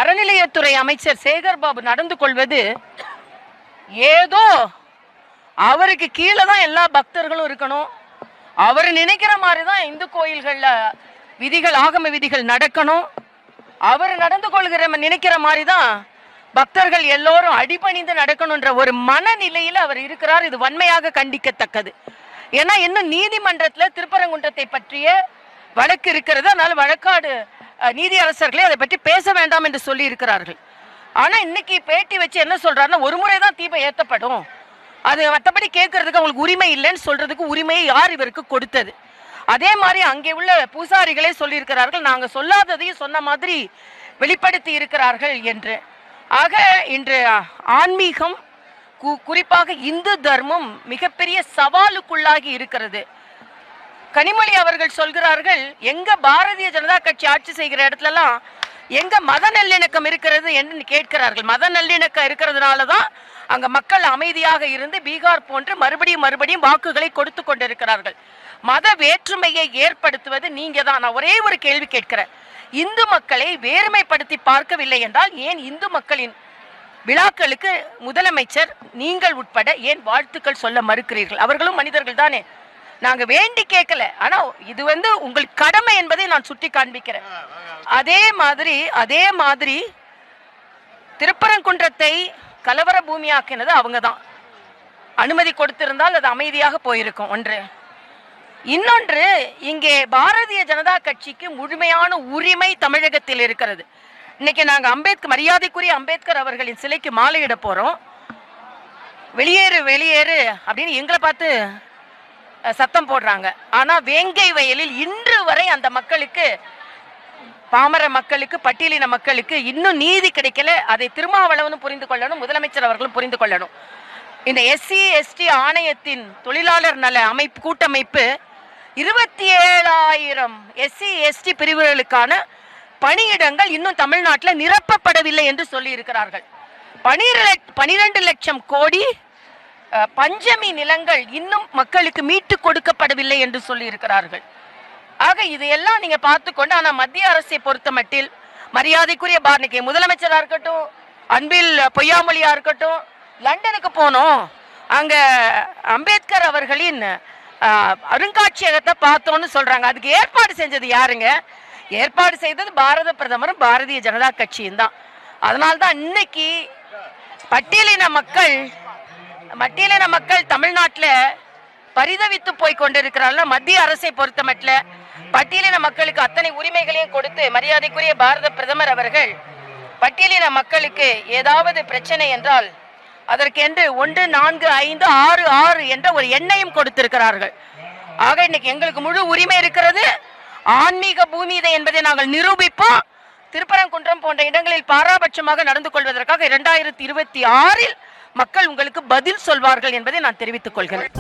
அறநிலையத்துறை அமைச்சர் சேகர் பாபு நடந்து கொள்வது ஏதோ அவருக்கு கீழே தான் எல்லா பக்தர்களும் இருக்கணும், அவர் நினைக்கிற மாதிரி தான் இந்து கோயில்கள்ல விதிகள், ஆகம விதிகள் நடக்கணும், அவர் நடந்து கொள்கிற நினைக்கிற மாதிரி தான் பக்தர்கள் எல்லோரும் அடிபணிந்து நடக்கணுன்ற ஒரு மனநிலையில் அவர் இருக்கிறார். இது வன்மையாக கண்டிக்கத்தக்கது. ஏன்னா இன்னும் நீதிமன்றத்தில் திருப்பரங்குன்றத்தை பற்றிய வழக்கு இருக்கிறது. அதனால வழக்காடு நீதி அரசர்களே அதை பற்றி பேச வேண்டாம் என்று சொல்லி இருக்கிறார்கள். ஆனா இன்னைக்கு பேட்டி வச்சு என்ன சொல்றாருன்னா, ஒரு முறை தான் தீபம் ஏற்றப்படும், அது மற்றபடி கேட்கறதுக்கு அவங்களுக்கு உரிமை இல்லைன்னு சொல்றதுக்கு உரிமையை யார் இவருக்கு கொடுத்தது? அதே மாதிரி அங்கே உள்ள பூசாரிகளே சொல்லியிருக்கிறார்கள், நாங்க சொல்லாததையும் சொன்ன மாதிரி வெளிப்படுத்தி இருக்கிறார்கள் என்று. ஆக இன்று ஆன்மீகம், குறிப்பாக இந்து தர்மம் மிகப்பெரிய சவாலுக்குள்ளாகி இருக்கிறது. கனிமொழி அவர்கள் சொல்கிறார்கள், எங்க பாரதிய ஜனதா கட்சி ஆட்சி செய்கிற இடத்துலலாம் எங்க மத நல்லிணக்கம் இருக்கிறது என்று கேட்கிறார்கள். மத நல்லிணக்கம் இருக்கிறதுனால தான் அங்க மக்கள் அமைதியாக இருந்து பீகார் போன்று மறுபடியும் வாக்குகளை கொடுத்து கொண்டிருக்கிறார்கள். மத வேற்றுமையை ஏற்படுத்துவது நீங்க தான். நான் ஒரே ஒரு கேள்வி கேட்கிறேன், இந்து மக்களை வேறுமைப்படுத்தி பார்க்கவில்லை என்றால் ஏன் இந்து மக்களின் விழாக்களுக்கு முதலமைச்சர் நீங்கள் உட்பட ஏன் வாழ்த்துக்கள் சொல்ல மறுக்கிறீர்கள்? அவர்களும் மனிதர்கள் தானே, நாங்க வேண்டி கேட்கல, ஆனா இது உங்கள் கடமை என்பதை நான் சுட்டி காண்பிக்கிறேன். அதே மாதிரி திருப்பரங்குன்றத்தை கலவர பூமியாக்கினது அவங்க தான். அனுமதி கொடுத்திருந்தால் அது அமைதியாக போயிருக்கும். ஒன்று. இன்னொன்று, இங்கே பாரதிய ஜனதா கட்சிக்கு முழுமையான உரிமை தமிழகத்தில் இருக்கிறது. இன்னைக்கு நாங்க மரியாதைக்குரிய அம்பேத்கர் அவர்களின் சிலைக்கு மாலையிட போறோம். வெளியேறு வெளியேறு அப்படின்னு எங்களை பார்த்து சத்தம் போடுறாங்க. ஆனா வேங்கை வயலில் இன்று வரை அந்த மக்களுக்கு, பாமர மக்களுக்கு, பட்டியலின மக்களுக்கு இன்னும் நீதி கிடைக்கல. அதை திருமாவளவனும் புரிந்து கொள்ளணும், முதலமைச்சர் அவர்களும் புரிந்து கொள்ளணும். இந்த SC/ST ஆணையத்தின் தொழிலாளர் நல கூட்டமைப்பு 27,000 SC/ST பிரிவுகளுக்கான பணியிடங்கள் இன்னும் தமிழ்நாட்டில் நிரப்பப்படவில்லை என்று சொல்லி இருக்கிறார்கள். 12 லட்சம் கோடி பஞ்சமி நிலங்கள் இன்னும் மக்களுக்கு மீட்டு கொடுக்கப்படவில்லை என்று சொல்லி இருக்கிறார்கள். ஆக இதையெல்லாம் நீங்க பார்த்துக்கொண்டு, ஆனா மத்திய அரசை பொறுத்த மட்டில் மரியாதைக்குரிய பாரதிய முதலமைச்சரா இருக்கட்டும், அன்பில் பொய்யாமொழியா இருக்கட்டும், லண்டனுக்கு போனோம், அங்க அம்பேத்கர் அவர்களின் அருங்காட்சியகத்தை பார்த்தோன்னு சொல்றாங்க. அதுக்கு ஏற்பாடு செஞ்சது யாருங்க? ஏற்பாடு செய்தது பாரத பிரதமரும் பாரதிய ஜனதா கட்சியும் தான். அதனால்தான் இன்னைக்கு பட்டியலின மக்கள் தமிழ்நாட்டில் பரிதவித்து போய் கொண்டிருக்கிறார்கள். மத்திய அரசை பொறுத்த மட்டும் பட்டியலின மக்களுக்கு அத்தனை உரிமைகளையும் கொடுத்து மரியாதைக்குரிய பாரத பிரதமர் அவர்கள் பட்டியலின மக்களுக்கு ஏதாவது பிரச்சனை என்றால் அதற்கென்று 1, 4, 5, 6, 6 என்ற ஒரு எண்ணையும் கொடுத்திருக்கிறார்கள். ஆக இன்னைக்கு எங்களுக்கு முழு உரிமை இருக்கிறது. ஆன்மீக பூமி இதை என்பதை நாங்கள் நிரூபிப்போம். திருப்பரங்குன்றம் போன்ற இடங்களில் பாராபட்சமாக நடந்து கொள்வதற்காக 2026 மக்கள் உங்களுக்கு பதில் சொல்வார்கள் என்பதை நான் தெரிவித்துக் கொள்கிறேன்.